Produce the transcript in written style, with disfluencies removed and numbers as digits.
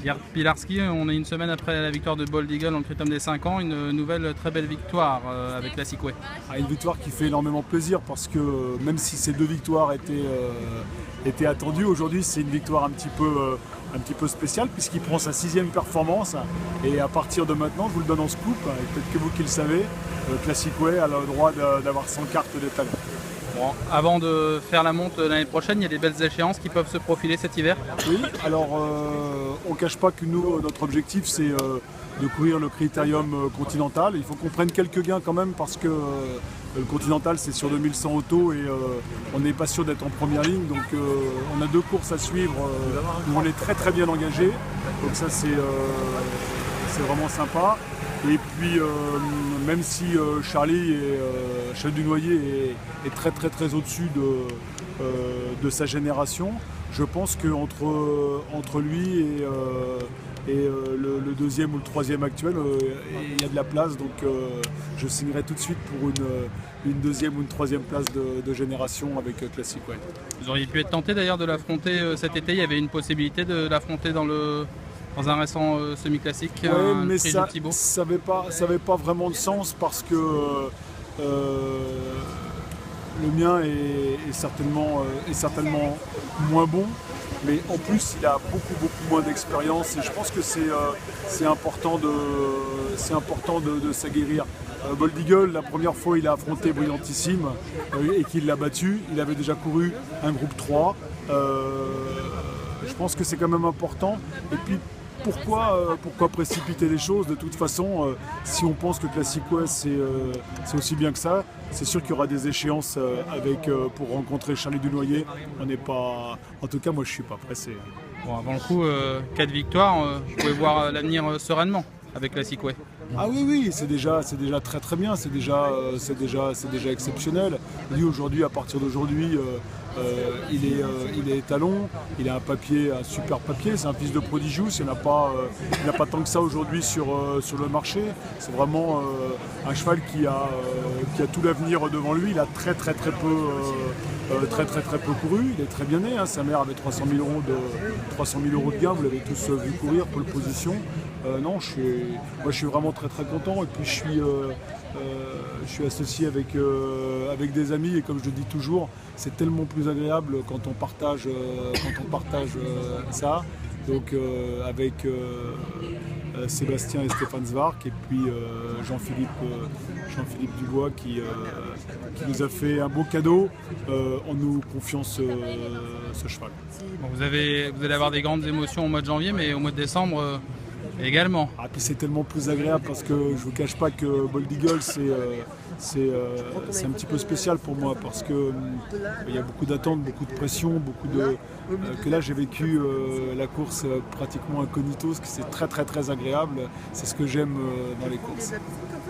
Pierre Pilarski, on est une semaine après la victoire de Bold Eagle dans le Critérium des 5 ans, une nouvelle très belle victoire avec la Classic Way. Une victoire qui fait énormément plaisir parce que même si ces deux victoires étaient attendues, aujourd'hui c'est une victoire un petit peu spéciale puisqu'il prend sa 6e performance et à partir de maintenant, je vous le donne en scoop, et peut-être que vous qui le savez, Classic Way a le droit d'avoir 100 cartes de talent. Bon, avant de faire la monte l'année prochaine, il y a des belles échéances qui peuvent se profiler cet hiver. Oui, alors on ne cache pas que nous, notre objectif c'est de courir le critérium continental. Il faut qu'on prenne quelques gains quand même parce que le continental c'est sur 2100 autos et on n'est pas sûr d'être en première ligne. Donc on a 2 courses à suivre où on est très très bien engagé. Donc ça c'est vraiment sympa. Et puis même si Charlie Dunoyer est très très très au-dessus de sa génération, je pense qu'entre lui et le 2e ou le 3e actuel, il y a de la place. Donc je signerai tout de suite pour une 2e ou une 3e place de génération avec Classic Way. Vous auriez pu être tenté d'ailleurs de l'affronter cet été, il y avait une possibilité de l'affronter dans un récent semi-classique. Oui, mais ça n'avait pas vraiment de sens parce que le mien est certainement moins bon, mais en plus il a beaucoup moins d'expérience et je pense que c'est important de s'aguerrir. Bold Eagle, la première fois il a affronté Brillantissime et qu'il l'a battu, il avait déjà couru un groupe 3. Je pense que c'est quand même important. Et puis pourquoi précipiter les choses? De toute façon, si on pense que Classic Way c'est aussi bien que ça, c'est sûr qu'il y aura des échéances pour rencontrer Charlie Dunoyer. On n'est pas. En tout cas, moi je suis pas pressé. Bon, avant le coup, 4 victoires, vous pouvez voir l'avenir sereinement avec Classic Way. Ah oui, c'est déjà très très bien, c'est déjà exceptionnel. Lui aujourd'hui, à partir d'aujourd'hui, il est étalon, il a un super papier, c'est un fils de Prodigious, il n'y en a pas tant que ça aujourd'hui sur le marché. C'est vraiment un cheval qui a tout l'avenir devant lui. Il a très très peu couru, il est très bien né, hein. Sa mère avait 300 000 euros de gain, vous l'avez tous vu courir, pole position. Non, moi je suis vraiment très très content et puis je suis associé avec des amis et comme je le dis toujours, c'est tellement plus agréable quand on partage ça. Donc avec Sébastien et Stéphane Zwark et puis Jean-Philippe Dubois qui nous a fait un beau cadeau en nous confiant ce cheval. Bon, vous allez avoir des grandes émotions au mois de janvier, mais au mois de décembre également. Ah, puis c'est tellement plus agréable parce que je ne vous cache pas que Bold Eagle c'est un petit peu spécial pour moi parce que il y a beaucoup d'attentes, beaucoup de pression, que là j'ai vécu la course pratiquement incognito, ce qui c'est très très très agréable. C'est ce que j'aime dans les courses.